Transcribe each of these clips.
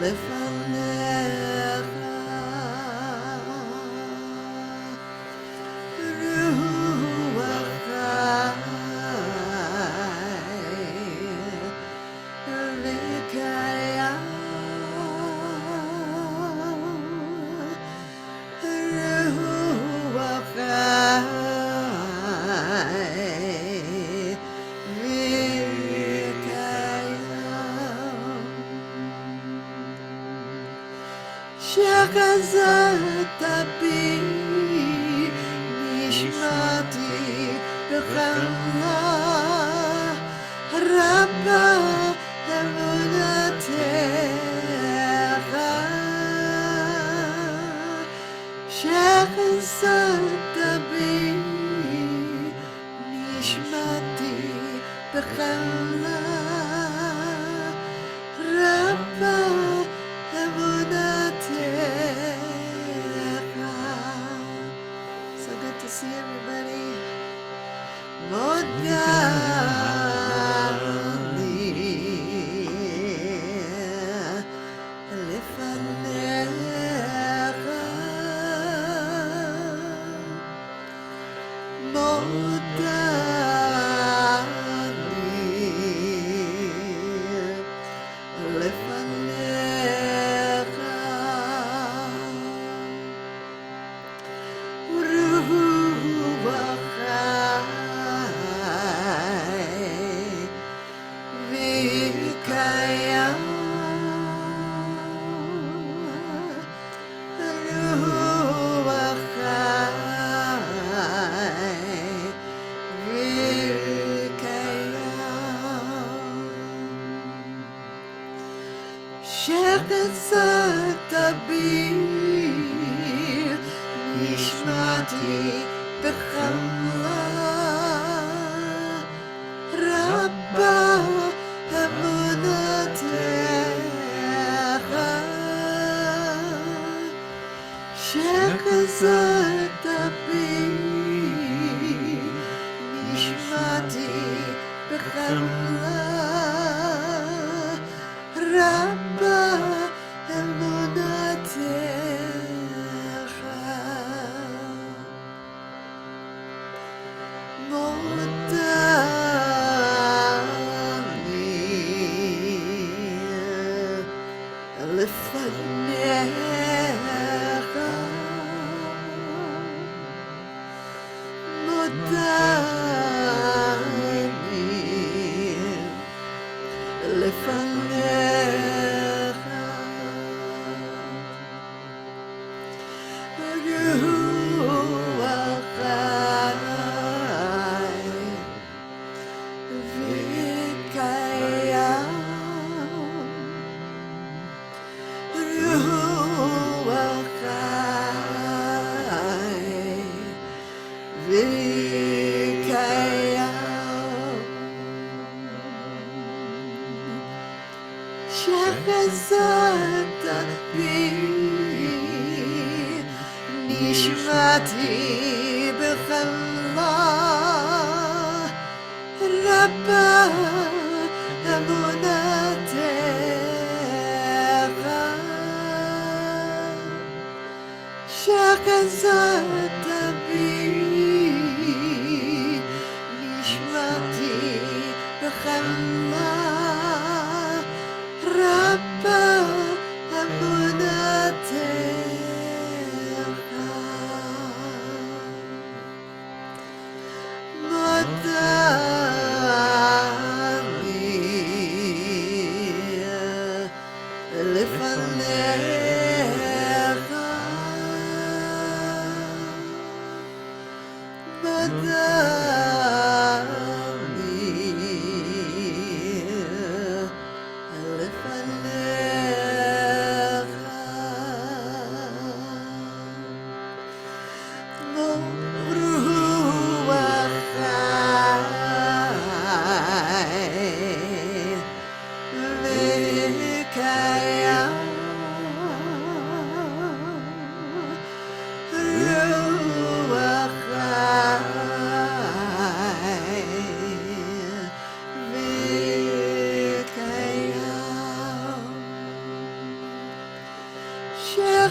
לפניך רוח שחזרת בי נשמתי בחמלה רבה אמונתך שחזרת בי נשמתי בחמלה רבה So good to see everybody. שחזרת בי נשמתי בחמלה רבה אמונתך שחזרת בי נשמתי בחמלה רבה אמונתך מודה אני לפניך מודה אני לפניך רוח חי וקיים רוח חי וקיים שחזרת בי נשמתי בחמלה רבה אמונתך שחזרת בי נשמתי בחמלה רבה אמונתך מודה אני לפניך מודה אני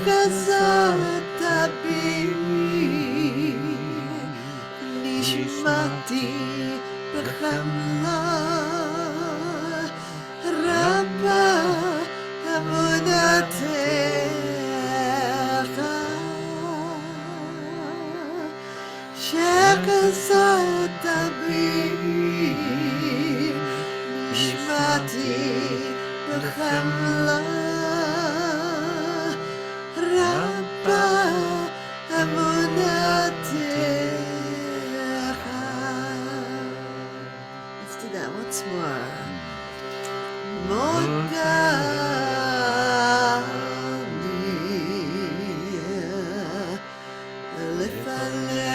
שחזרת בי נשמתי בחמלה רבה אמונתך שחזרת בי נשמתי בחמלה רבה אמונתך. Let's do that once more. מודה לי לפניך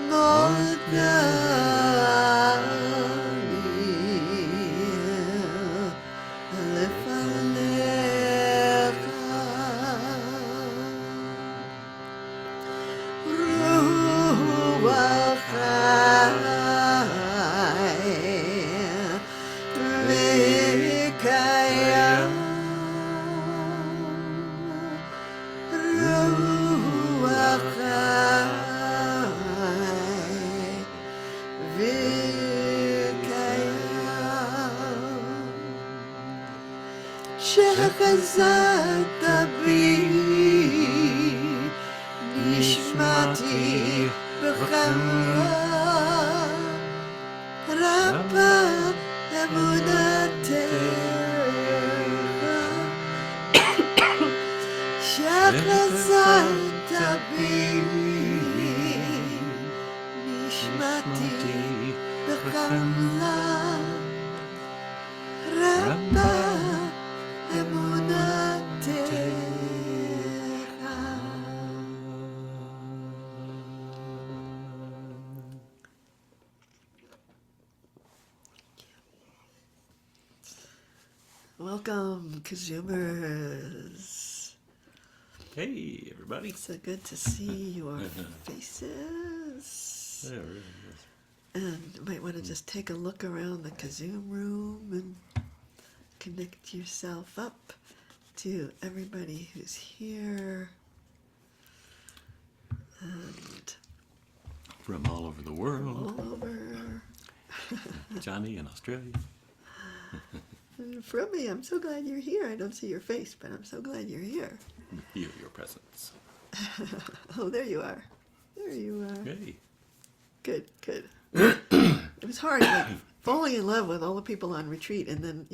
מודה שחזרת בי נשמתי בחמלה רבה אמונתך שחזרת בי נשמתי בחמלה רבה Welcome, KZOOMers. Hey, everybody. So good to see your faces. Yeah, it really is. And you might want to just take a look around the KZOOM room and connect yourself up to everybody who's here. And From all over the world. all over. Johnny in Australia. And from me, I'm so glad you're here. I don't see your face, but I'm so glad you're here. Feel your presence. Oh, there you are. There you are. Hey. Good, good. It was hard, like, falling in love with all the people on retreat and then,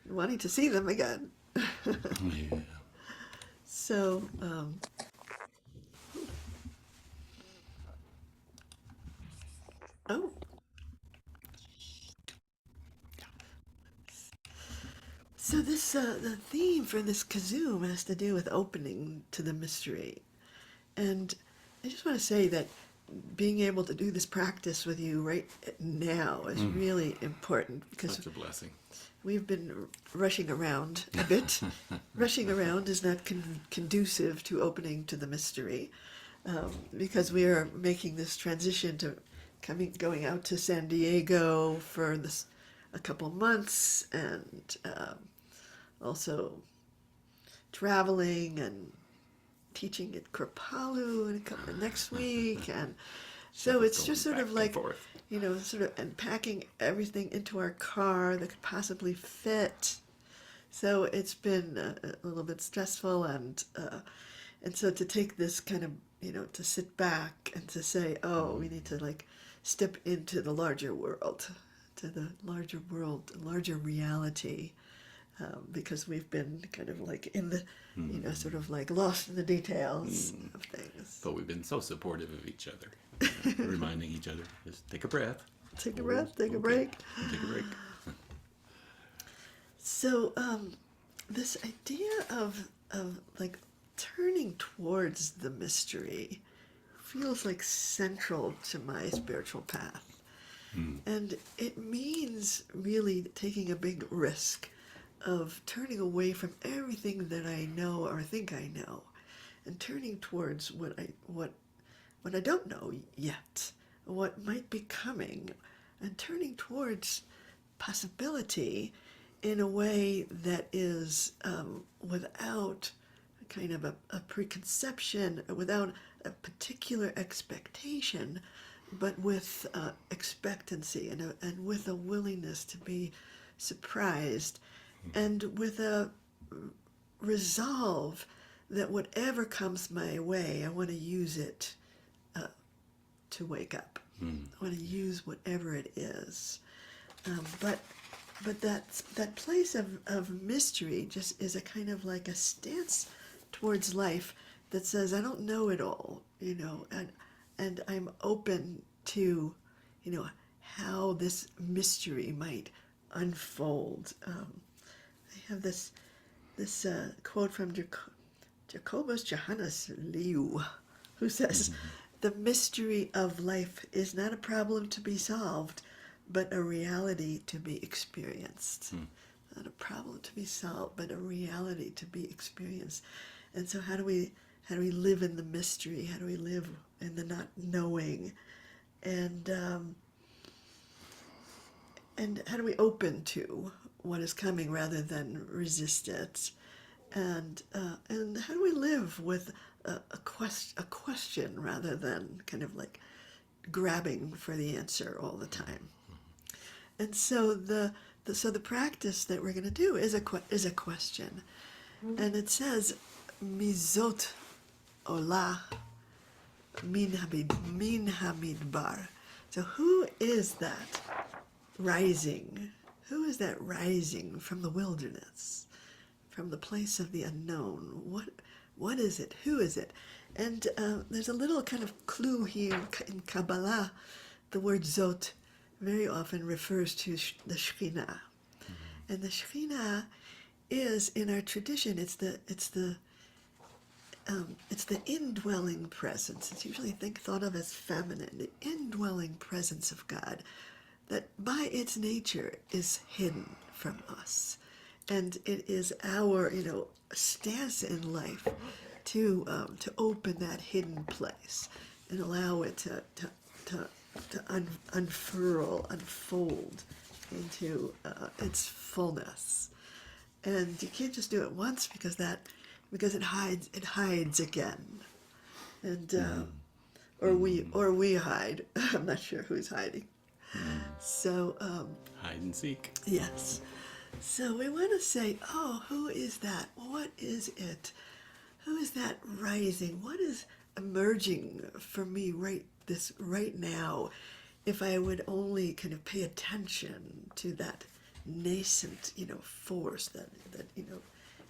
wanting to see them again. Yeah. So, oh. So this, the theme for this KZOOM has to do with opening to the mystery. And I just want to say that being able to do this practice with you right now is really important because Such a blessing. we've been rushing around a bit. Rushing around is not conducive to opening to the mystery because we are making this transition to going out to San Diego for a couple months and also traveling and teaching at Kripalu next week, and so it's just sort of like, sort of unpacking everything into our car that could possibly fit. So it's been a little bit stressful, and so to take this kind of, to sit back and to say, oh, we need to like step into the larger world, larger reality. Because we've been kind of like in the, sort of like lost in the details of things. But we've been so supportive of each other, reminding each other, just take a breath. Take a breath, take a break. Take a break. So this idea of like turning towards the mystery feels like central to my spiritual path. And it means really taking a big risk of turning away from everything that I know or think I know, and turning towards what I don't know yet, what might be coming, and turning towards possibility in a way that is without kind of a preconception, without a particular expectation, but with expectancy and with a willingness to be surprised, and with a resolve that whatever comes my way, I want to use it to wake up. I want to use whatever it is. But that place of mystery just is a kind of like a stance towards life that says, I don't know it all, and I'm open to, how this mystery might unfold. I have this quote from Jacobus Johannes Liu, who says, the mystery of life is not a problem to be solved, but a reality to be experienced. Not a problem to be solved, but a reality to be experienced. And so how do we live in the mystery? How do we live in the not knowing? And how do we open to what is coming rather than resist it? And how do we live with a question rather than kind of like grabbing for the answer all the time? And so the practice that we're going to do is a question, and it says, Zot Olah min-hamidbar. So who is that rising? Who is that rising from the wilderness, from the place of the unknown? What is it? Who is it? And there's a little kind of clue here in Kabbalah. The word Zot very often refers to the Shekhinah. And the Shekhinah is, in our tradition, it's the indwelling presence. It's usually thought of as feminine, the indwelling presence of God, that by its nature is hidden from us. And it is our, stance in life to open that hidden place and allow it to unfold into its fullness. And you can't just do it once because it hides again. And or we hide. I'm not sure who's hiding. So hide and seek. Yes. So we want to say, who is that? What is it? Who is that rising? What is emerging for me right now, if I would only kind of pay attention to that nascent, force that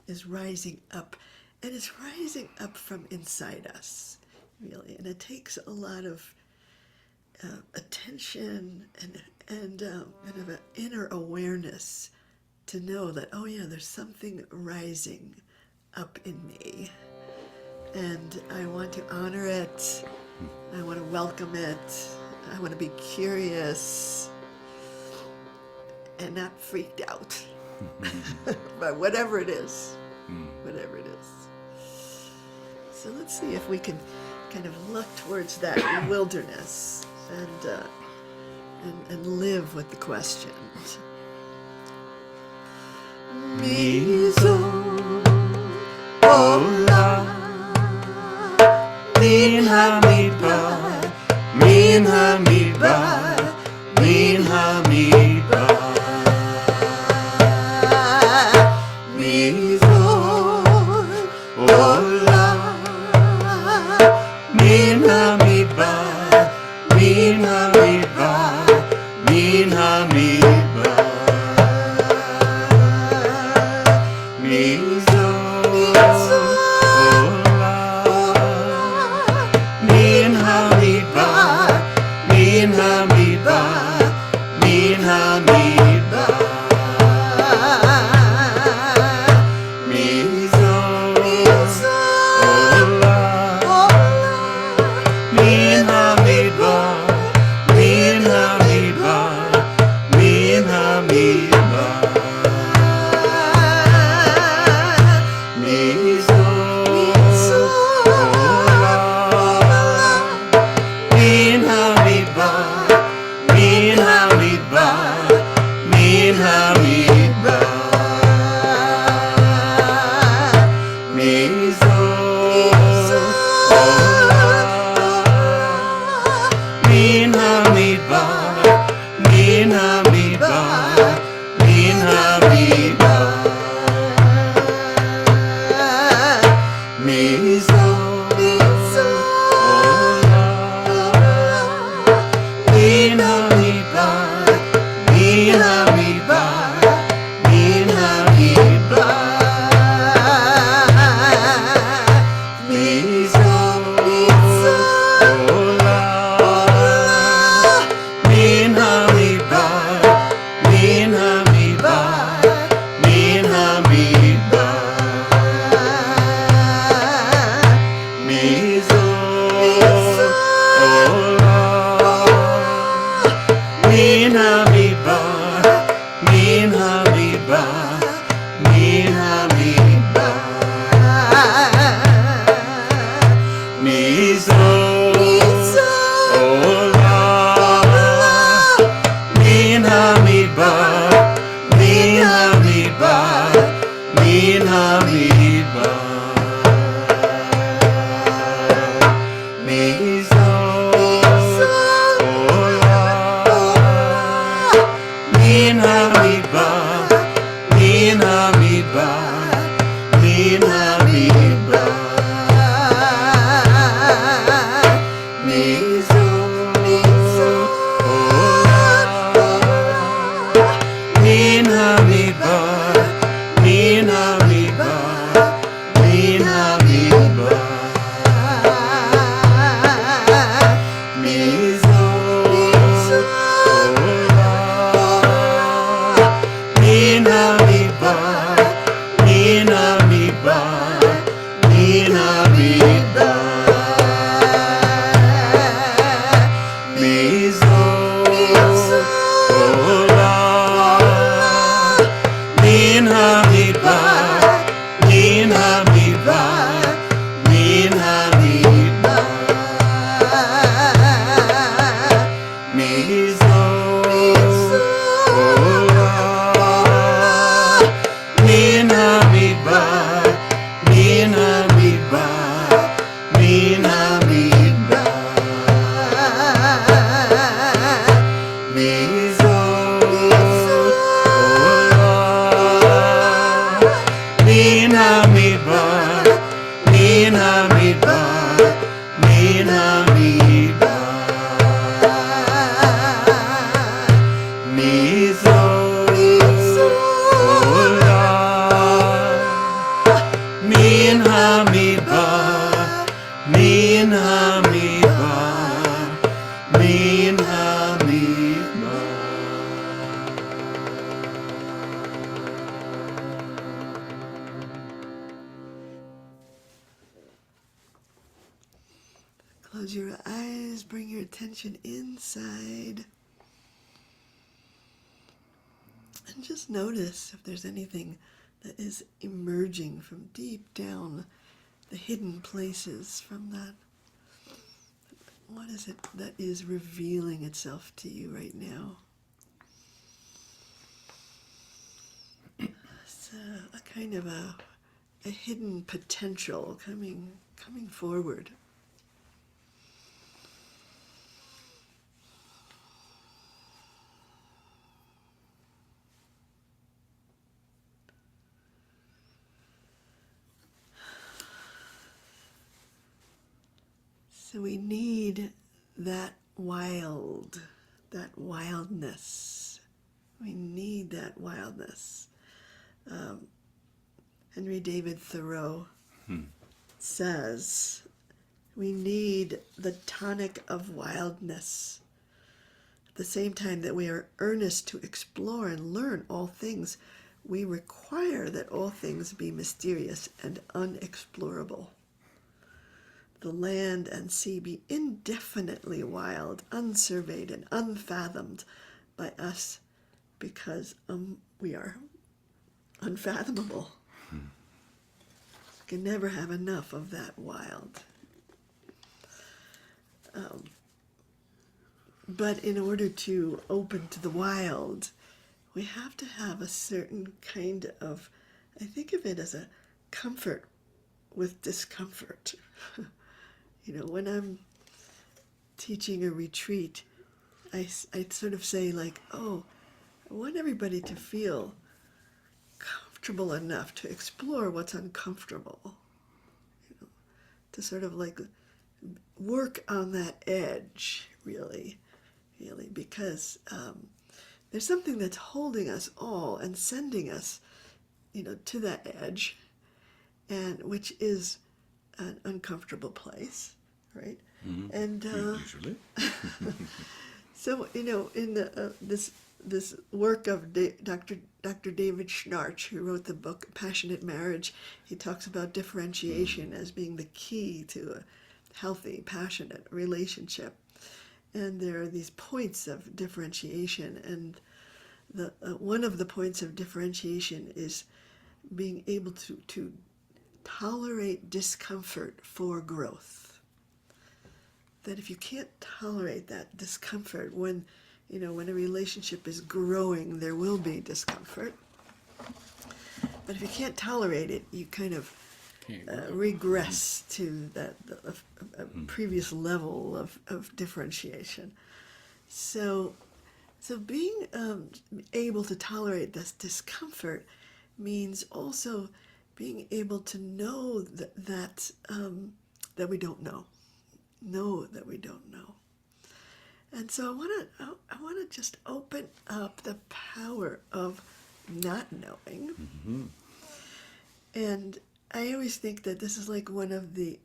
is rising up, and it's rising up from inside us, really, and it takes a lot of attention and kind of an inner awareness to know that, there's something rising up in me, and I want to honor it. I want to welcome it. I want to be curious and not freaked out by whatever it is. Whatever it is. So let's see if we can kind of look towards that wilderness and live with the questions. Zot Olah min-hamidbar, min-hamidbar, min-hamidbar. Zot Olah min-hamidbar, min-hamidbar, min-hamidbar. Min-hamidbar, min-hamidbar. your attention inside. And just notice if there's anything that is emerging from deep down the hidden places from that. What is it that is revealing itself to you right now? It's a kind of a hidden potential coming forward. So we need that wildness. We need that wildness. Henry David Thoreau says, we need the tonic of wildness. At the same time that we are earnest to explore and learn all things, we require that all things be mysterious and unexplorable. The land and sea be indefinitely wild, unsurveyed, and unfathomed by us because we are unfathomable. We can never have enough of that wild. But in order to open to the wild, we have to have a certain kind of, I think of it as a comfort with discomfort. You know, when I'm teaching a retreat, I sort of say like, oh, I want everybody to feel comfortable enough to explore what's uncomfortable. You know, to sort of like work on that edge, really, because there's something that's holding us all and sending us, you know, to that edge, and which is an uncomfortable place, right? Mm-hmm. And usually. so, you know, in the, this work of Dr. David Schnarch, who wrote the book Passionate Marriage, he talks about differentiation as being the key to a healthy, passionate relationship. And there are these points of differentiation, and the one of the points of differentiation is being able to tolerate discomfort for growth. That if you can't tolerate that discomfort, when a relationship is growing, there will be discomfort. But if you can't tolerate it, you kind of regress to that previous level of differentiation. So being able to tolerate this discomfort means also being able to know that we don't know that we don't know. And so I want to just open up the power of not knowing. Mm-hmm. And I always think that this is like one of the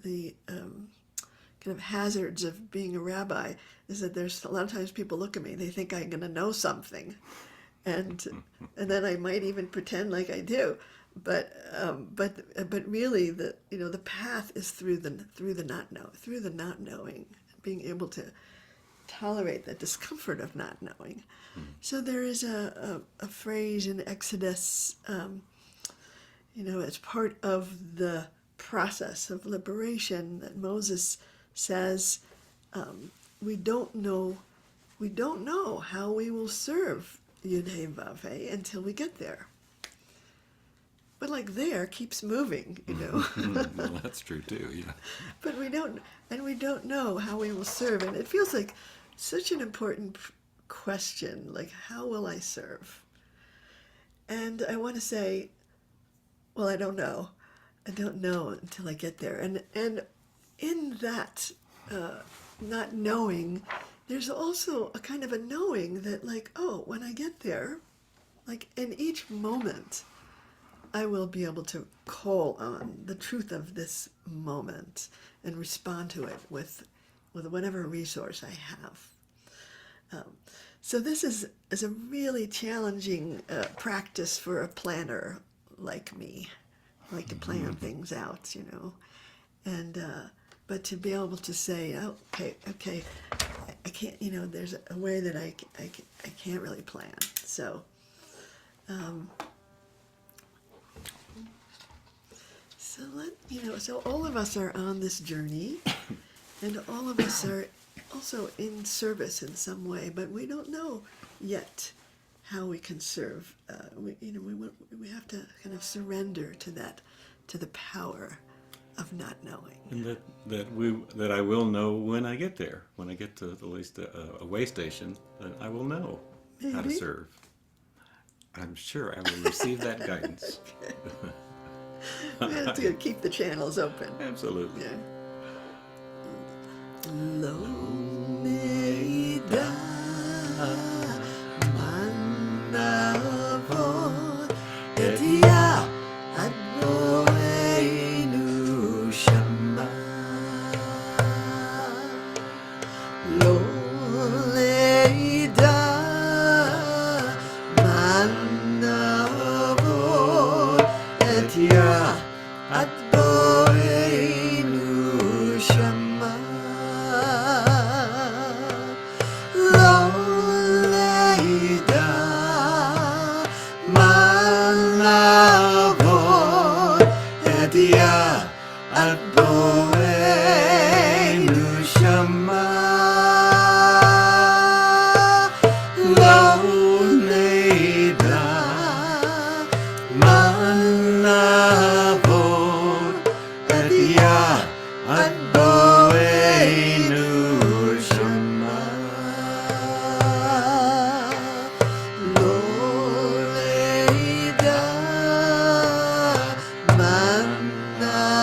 kind of hazards of being a rabbi, is that there's a lot of times people look at me, they think I'm going to know something, and then I might even pretend like I do, but really the path is through the not knowing, being able to tolerate the discomfort of not knowing. So there is a phrase in Exodus, as part of the process of liberation, that Moses says, we don't know how we will serve YHVH until we get there. But like there keeps moving, Well, that's true too, yeah. But we don't know how we will serve, and it feels like such an important question, like how will I serve? And I want to say, well, I don't know until I get there, and in that not knowing, there's also a kind of a knowing that, like, oh, when I get there, like in each moment, I will be able to call on the truth of this moment and respond to it with whatever resource I have. So this is a really challenging practice for a planner like me, like to plan things out, and but to be able to say, oh, okay, I can't, there's a way that I can't really plan. So, so all of us are on this journey, and all of us are also in service in some way, but we don't know yet how we can serve. We have to kind of surrender to that, to the power of not knowing. And that I will know when I get there. When I get to at least a way station, that I will know how to Maybe. serve. I'm sure I will receive that guidance. We have to keep the channels open. Absolutely. Yeah. Lo-nayda, mah-na'avod, et-Yah, shama. Lo-nayda, mah-na'avod, et-Yah, shama. Lo-nayda, mah-na'avod, et-Yah, shama. Lo-nayda, mah-na'avod, et-Yah, shama. Lo-nayda, mah-na'avod, et-Yah, shama. Lo-nayda, mah-na'avod, et-Yah,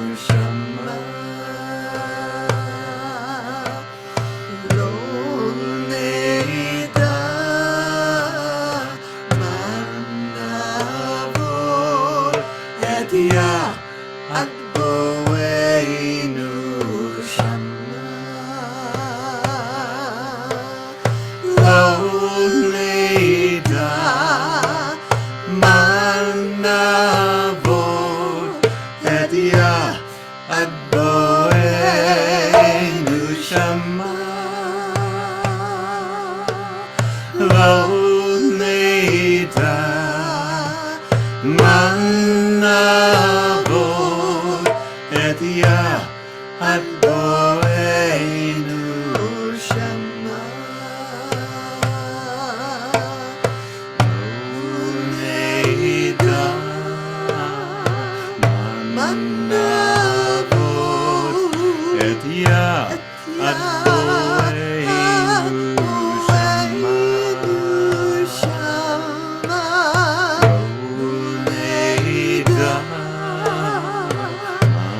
shama. Lo-nayda, mah-na'avod, et-Yah, shama. Lo-nayda, mah-na'avod, et-Yah, shama. Lo-nayda, mah-na'avod, et-Yah, shama. Lo-nayda, mah-na'avod, et-Yah, shama. Lo-nayda,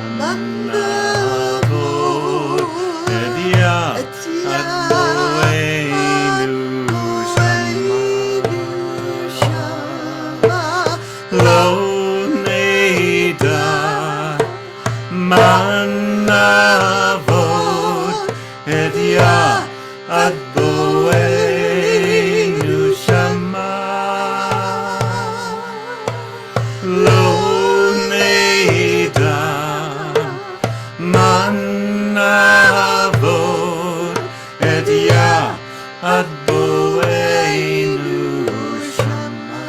mah-na'avod, et-Yah, shama. Lo-nayda, mah-na'avod, et-Yah, shama. Lo-nayda, mah-na'avod, et-Yah, shama.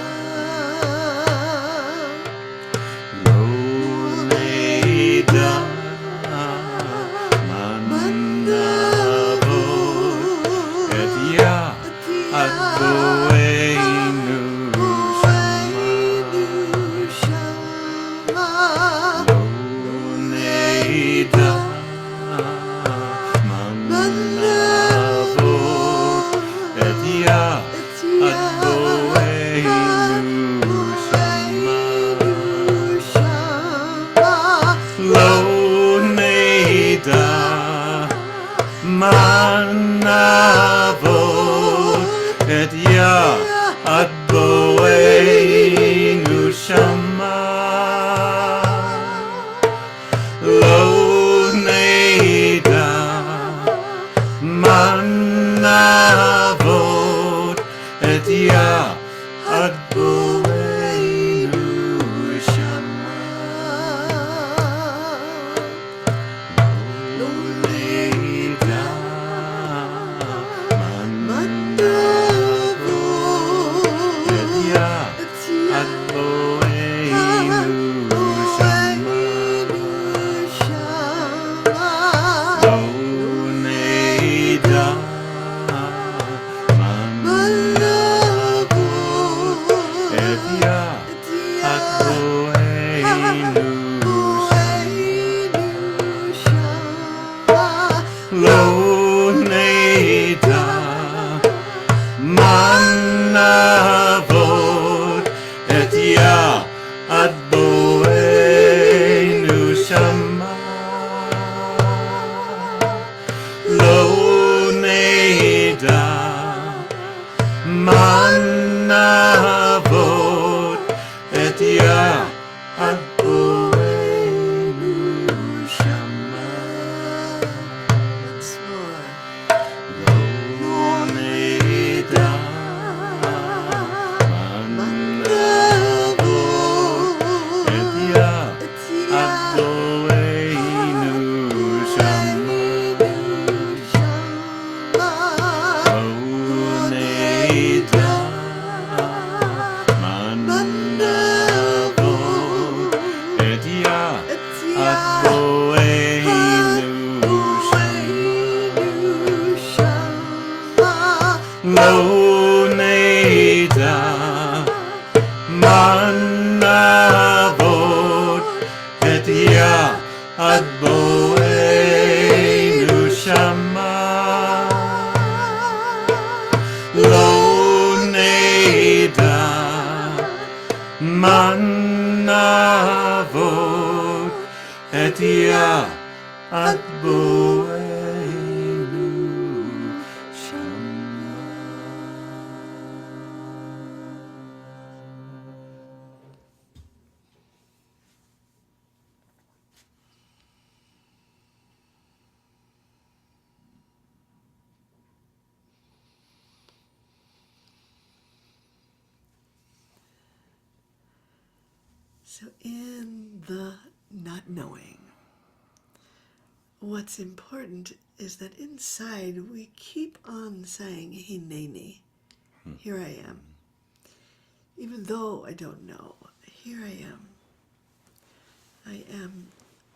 Lo-nayda, mah-na'avod, et-Yah, shama. Lo-nayda, mah-na'avod, et-Yah, shama. Lo-nayda, mah-na'avod, et-Yah, et-Yah et-Yah shama. Lo-nayda mah-na'avod et-Yah shama. Lo-nayda mah-na'avod et-Yah shama. So in the not knowing, what's important is that inside we keep on saying, Hineni, here I am. Even though I don't know, here I am.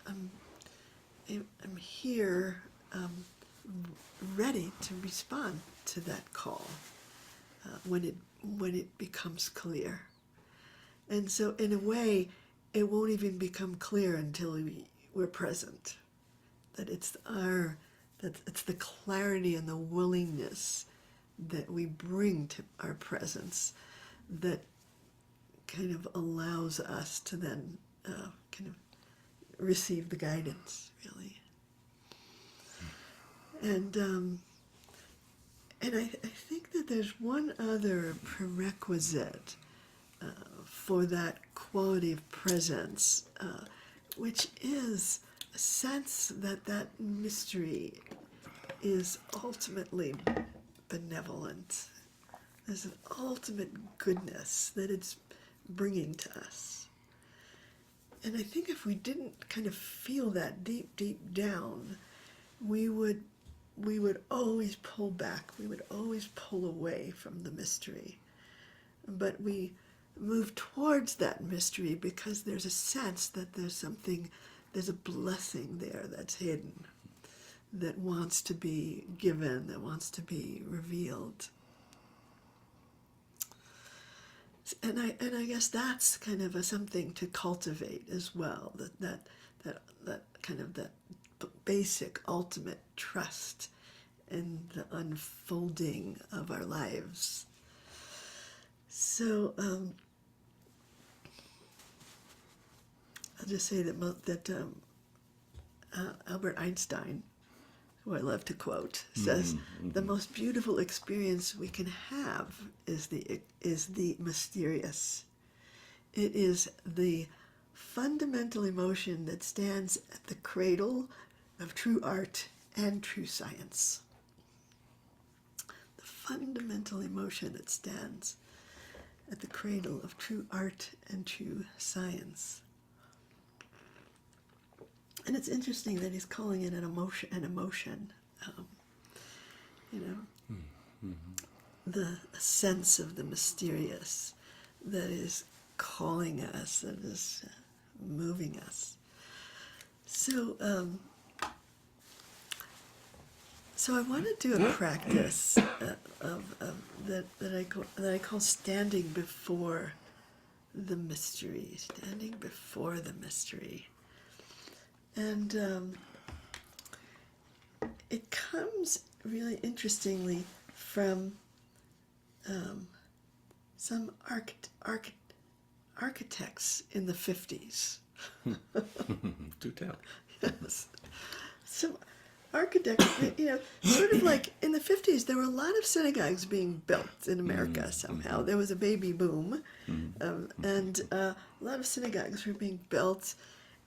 I'm here, ready to respond to that call when it becomes clear. And so in a way, it won't even become clear until we're present. That it's the clarity and the willingness that we bring to our presence that kind of allows us to then kind of receive the guidance, really. And I think that there's one other prerequisite for that quality of presence, which is a sense that that mystery is ultimately benevolent. There's an ultimate goodness that it's bringing to us. And I think if we didn't kind of feel that deep, deep down, we would always pull back. We would always pull away from the mystery. But we move towards that mystery because there's a sense that there's a blessing there that's hidden, that wants to be given, that wants to be revealed. And I guess that's kind of something to cultivate as well, that kind of that basic ultimate trust in the unfolding of our lives. So I'll just say that Albert Einstein, who I love to quote, says the most beautiful experience we can have is the mysterious. It is the fundamental emotion that stands at the cradle of true art and true science. The fundamental emotion that stands at the cradle of true art and true science. And it's interesting that he's calling it an emotion. The sense of the mysterious that is calling us, that is moving us. So I want to do a practice that I call standing before the mystery. Standing before the mystery. And it comes really interestingly from some architects in the 50s. Do tell. Yes. Some architects, sort of like in the 50s, there were a lot of synagogues being built in America somehow. There was a baby boom, and a lot of synagogues were being built,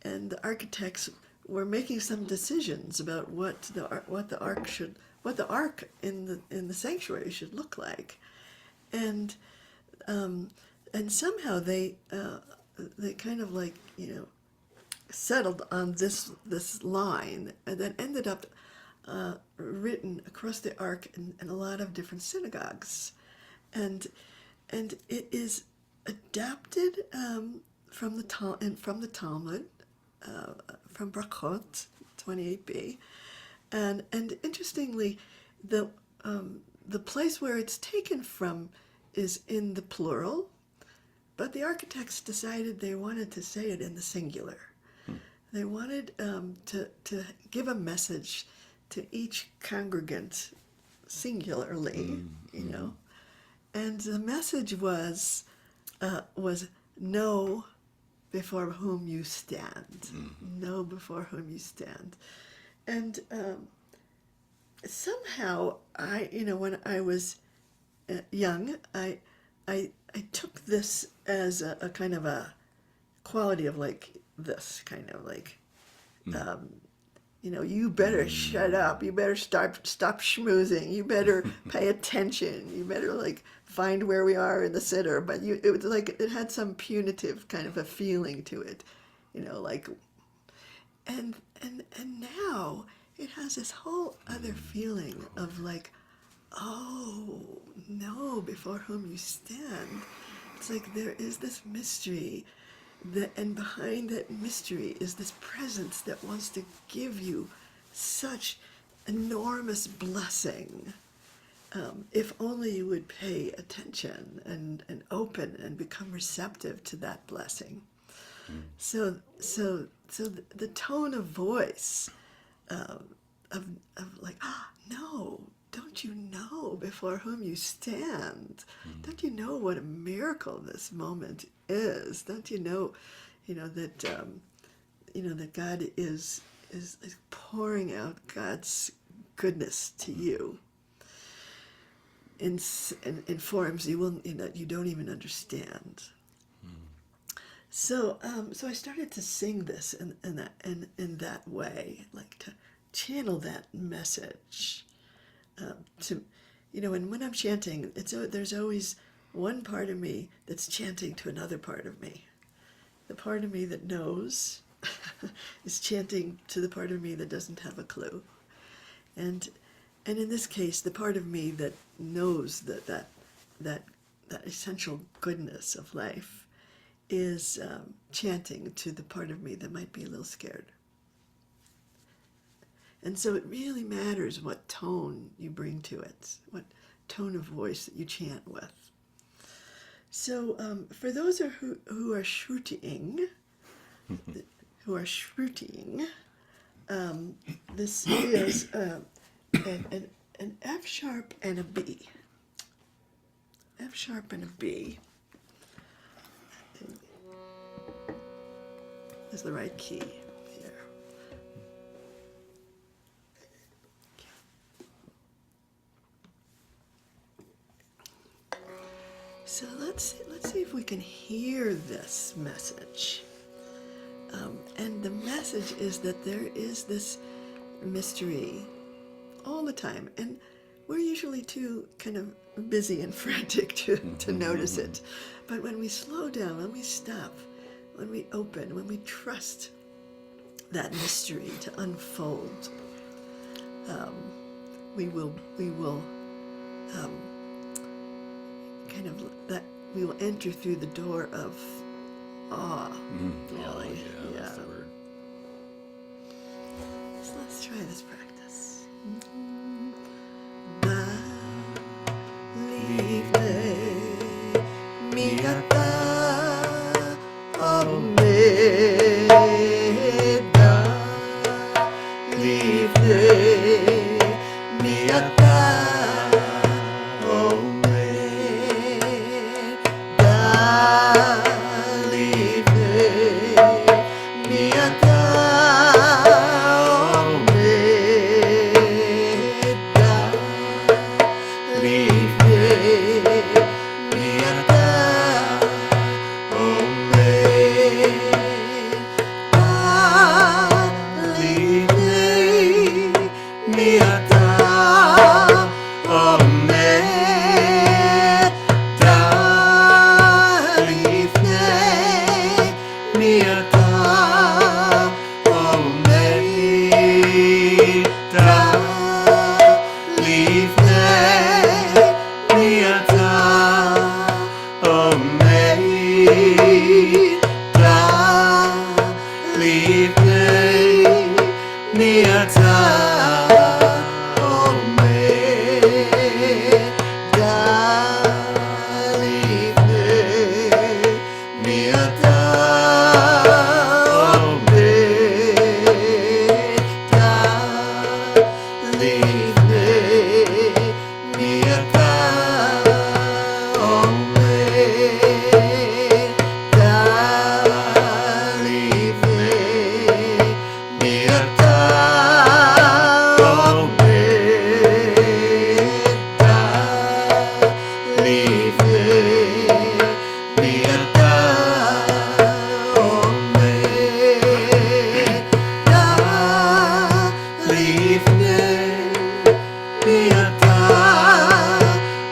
and the architects were making some decisions about what the ark in the sanctuary should look like, and somehow they kind of like settled on this line, and then ended up written across the ark in a lot of different synagogues, and it is adapted from the Talmud, from Brachot 28b, and interestingly, the place where it's taken from is in the plural, but the architects decided they wanted to say it in the singular. They wanted to give a message to each congregant singularly, you know, and the message was know before whom you stand. Know before whom you stand. And somehow when I was young, I took this as a kind of a quality of like this kind of like, you better shut up. You better stop schmoozing. You better pay attention. You better like find where we are in the sitter. But it was like it had some punitive kind of a feeling to it, like, and now it has this whole other feeling of like, oh, know before whom you stand. It's like there is this mystery, and behind that mystery is this presence that wants to give you such enormous blessing. If only you would pay attention and open and become receptive to that blessing. So the tone of voice of like, no, don't you know before whom you stand? Don't you know what a miracle this moment is? Don't you know, that that God is pouring out God's goodness to you in forms you don't even understand. So I started to sing this in that way, like to channel that message. And when I'm chanting, there's always one part of me that's chanting to another part of me. The part of me that knows is chanting to the part of me that doesn't have a clue. And in this case, the part of me that knows that essential goodness of life is chanting to the part of me that might be a little scared. And so it really matters what tone you bring to it, what tone of voice that you chant with. So for those who are shruting, this is an F sharp and a B. F sharp and a B is the right key here. So let's see if we can hear this message. And the message is that there is this mystery all the time, and we're usually too kind of busy and frantic to notice it. But when we slow down, when we stop, when we open, when we trust that mystery to unfold, we will we will enter through the door of awe. Really. Yeah, that's the word. So let's try this practice. Lifnay, atah, omayd, Lifnay, atah, omayd, Lifnay, לפני, מי אתה עומד, לפני, מי אתה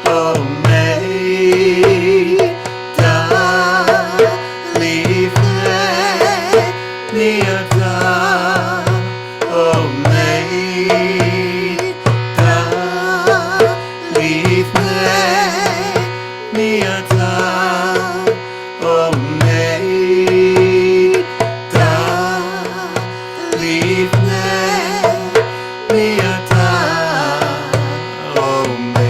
עומד, לפני, מי אתה עומד,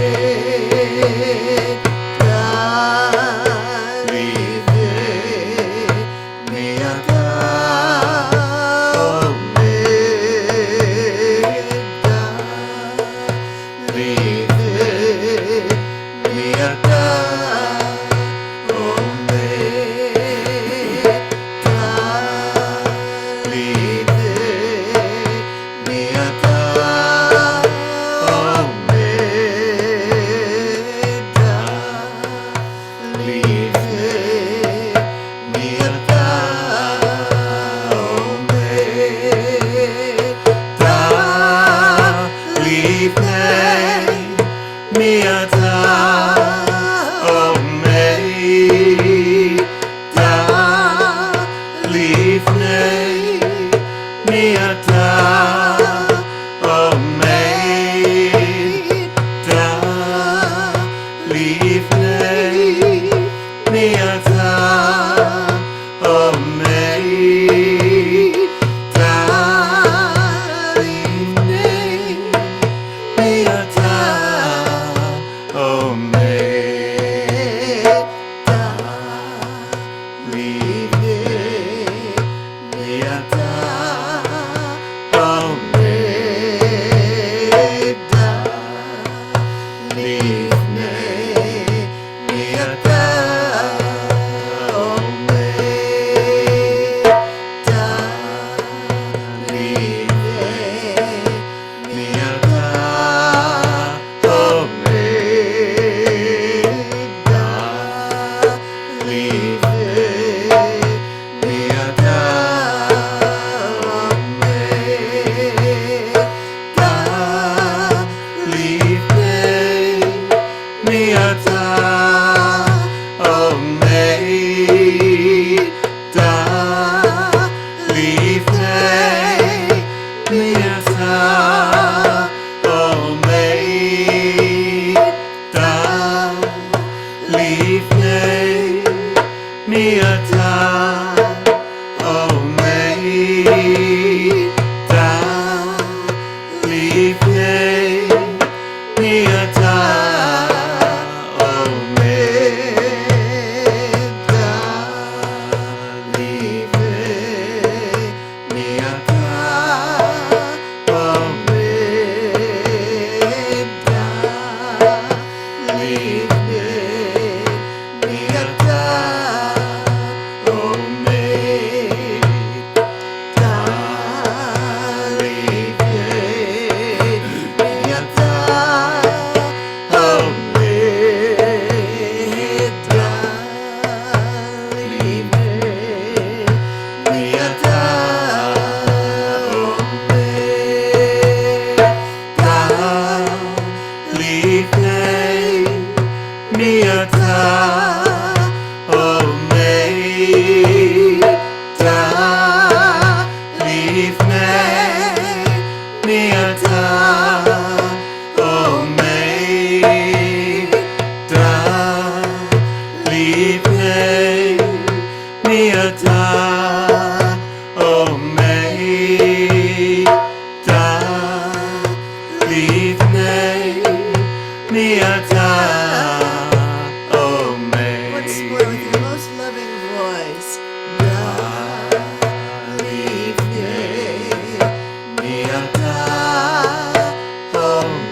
Lifnay, mi-atah, omayd. Once more with your most loving voice. Lifnay, mi-atah, omayd.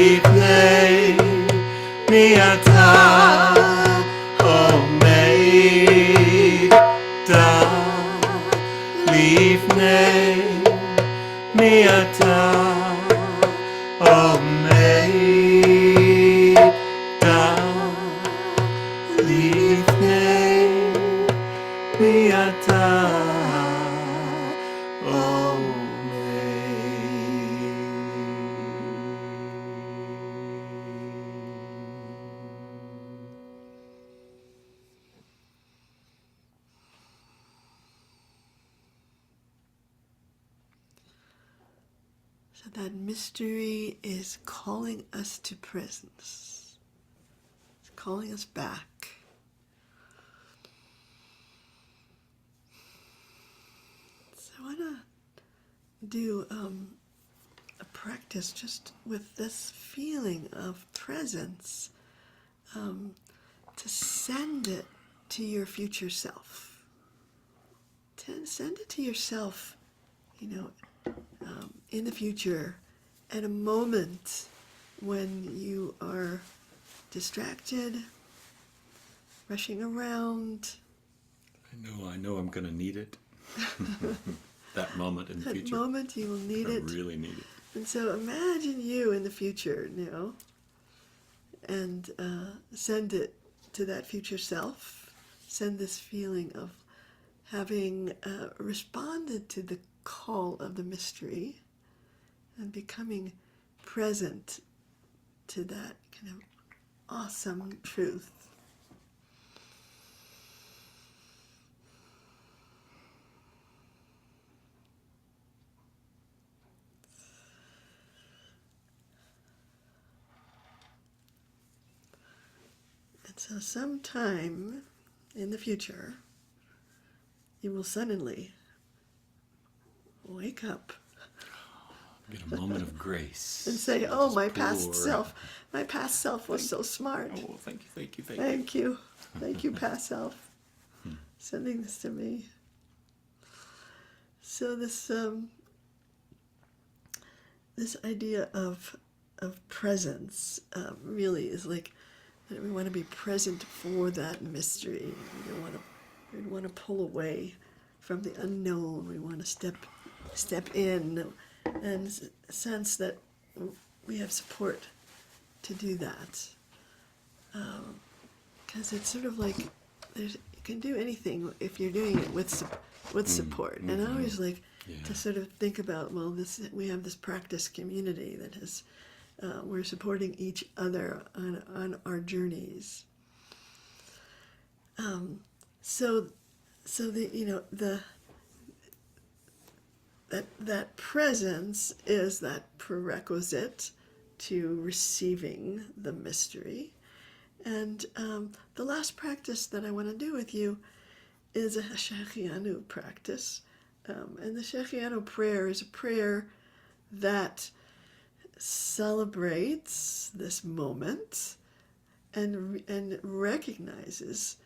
Lifnay, mi-atah, omayd. Lifnay, mi-atah, omayd. Lifnay, mi-atah, So that mystery is calling us to presence. It's calling us back. So I want to do a practice just with this feeling of presence, to send it to your future self. To send it to yourself, in the future, at a moment when you are distracted, rushing around. I know I'm going to need it. That moment in the future. That moment you will need it. I really need it. And so imagine you in the future now, and send it to that future self. Send this feeling of having responded to the call of the mystery and becoming present to that kind of awesome truth. And so sometime in the future, you will suddenly wake up Get a moment of grace. and say, "Oh, my past self was so smart. Oh, thank you. Thank you, past self, sending this to me." So this this idea of presence really is like that we want to be present for that mystery. We want to pull away from the unknown. We want to step in and sense that we have support to do that. Because it's sort of like you can do anything if you're doing it with support. And I always like to sort of think about, we have this practice community that has, we're supporting each other on our journeys. So that presence is that prerequisite to receiving the mystery. And the last practice that I want to do with you is a Shehechiyanu practice. And the Shehechiyanu prayer is a prayer that celebrates this moment and recognizes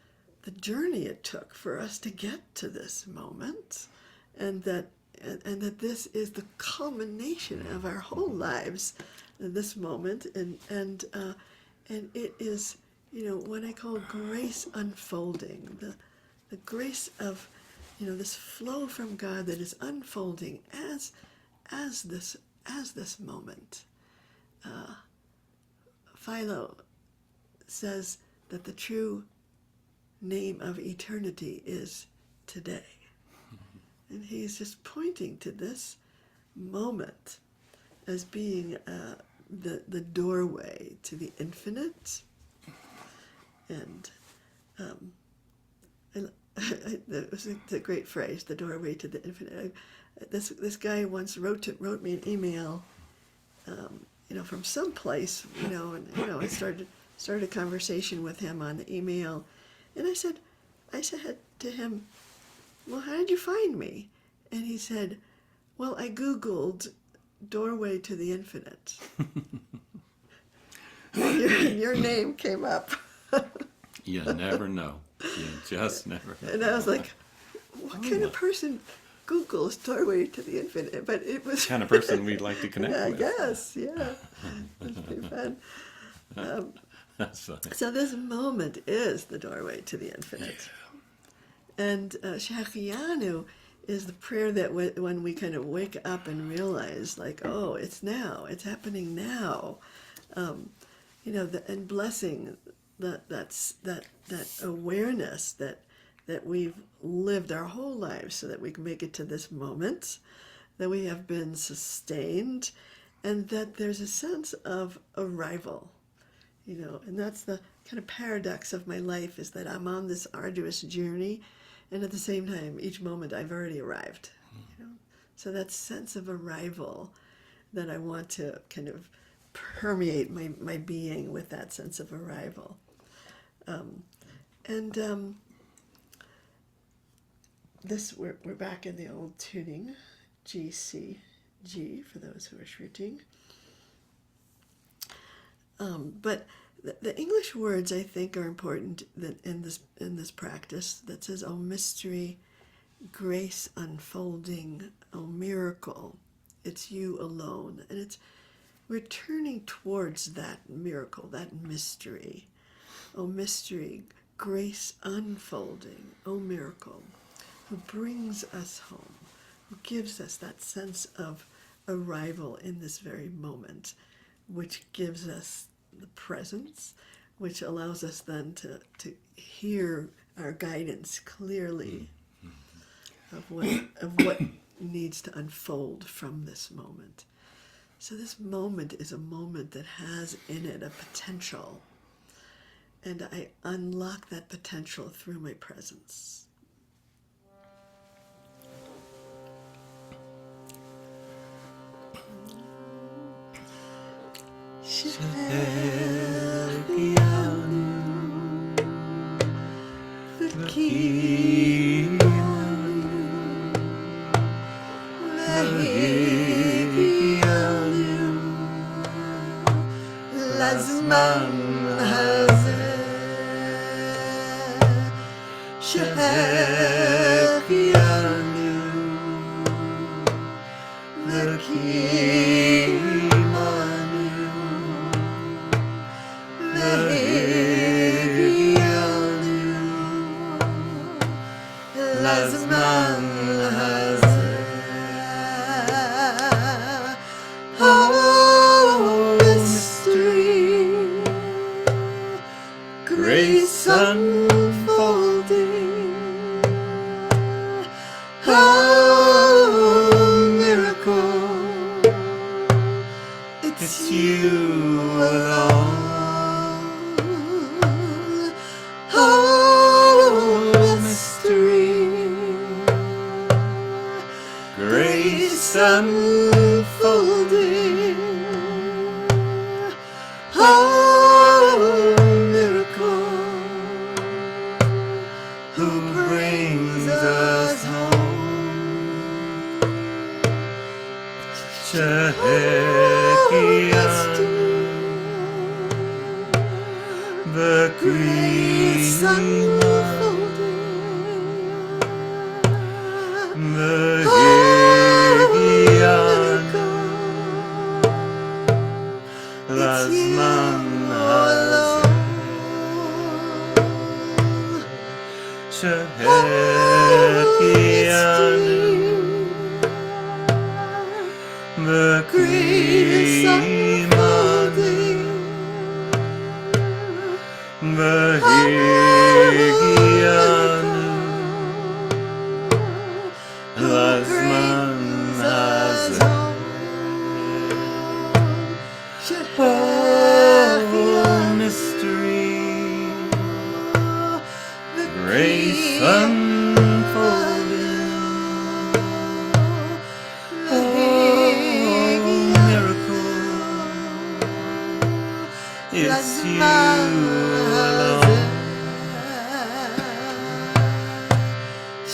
the journey it took for us to get to this moment, and that this is the culmination of our whole lives, this moment, and it is, what I call grace unfolding, the grace of, this flow from God that is unfolding as as this moment. Philo says that the true name of eternity is today. And he's just pointing to this moment as being the doorway to the infinite. And it's a great phrase, the doorway to the infinite. This guy once wrote me an email, from someplace, and I started a conversation with him on the email, and I said to him, well, how did you find me? And he said, well, I Googled doorway to the infinite. your name came up. You never know. You just never know. And I was like, what kind of person Googles doorway to the infinite? But it was the kind of person we'd like to connect with. Yes, yeah. That's pretty fun. That's funny. So this moment is the doorway to the infinite. Yeah. And Shehechiyanu is the prayer that when we kind of wake up and realize, like, oh, it's now, it's happening now, and blessing that awareness that we've lived our whole lives so that we can make it to this moment, that we have been sustained, and that there's a sense of arrival, and that's the kind of paradox of my life, is that I'm on this arduous journey, and at the same time, each moment I've already arrived. So that sense of arrival, that I want to kind of permeate my being with that sense of arrival. This we're back in the old tuning, G, C, G, for those who are shooting. But the English words, I think, are important in this practice that says, "Oh mystery, grace unfolding, oh miracle, it's you alone," and it's returning towards that miracle, that mystery. Oh mystery, grace unfolding, oh miracle, who brings us home, who gives us that sense of arrival in this very moment, which gives us the presence, which allows us then to hear our guidance clearly of what needs to unfold from this moment. So this moment is a moment that has in it a potential, and I unlock that potential through my presence. Shehechiyanu, lazman haZeh, Shehechiyanu, lazman haZeh. Oh, mystery, grace unfolding. Oh, miracle, it's you alone. Grace unfolding, oh miracle, who brings us home. Shehechiyanu, the grace unfolding, lazman haZeh, Shehechiyanu, greatest unfolding. Shehechiyanu, lazman haZeh. Oh, mystery, grace unfolding. Oh, miracle, it's you alone.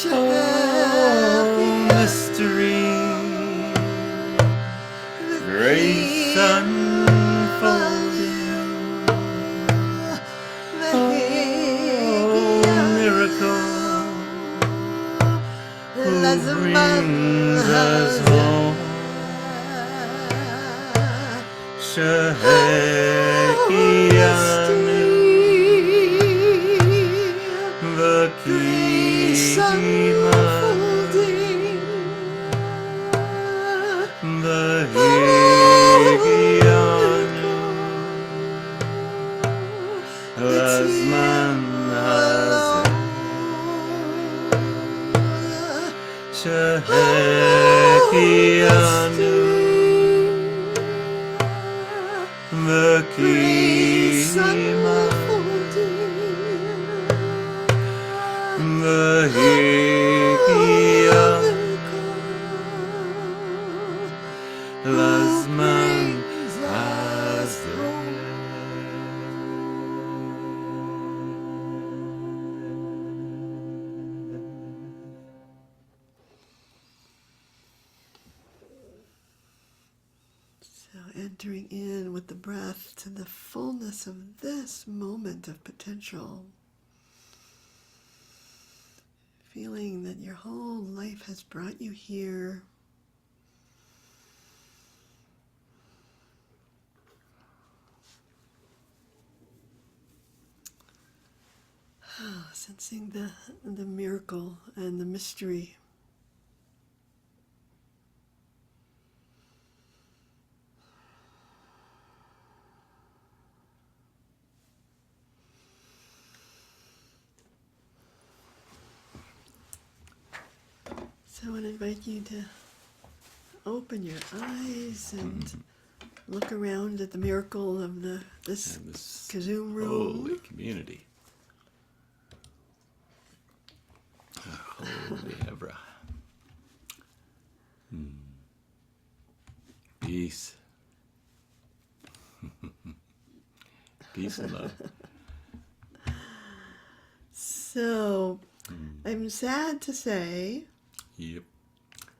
Oh, mystery, grace unfolding. Oh, miracle, who brings us home. Shehechiyanu, the kima, the Shehechiyanu, lazman haZeh. Shehechiyanu, the kima, the Shehechiyanu, lazman haZeh. So entering in with the breath to the fullness of this moment of potential. Feeling that your whole life has brought you here. Sensing the miracle and the mystery. So I want to invite you to open your eyes and look around at the miracle of this KZOOM room. Holy community. Holy Hebra. Peace. Peace and love. So, I'm sad to say Yep.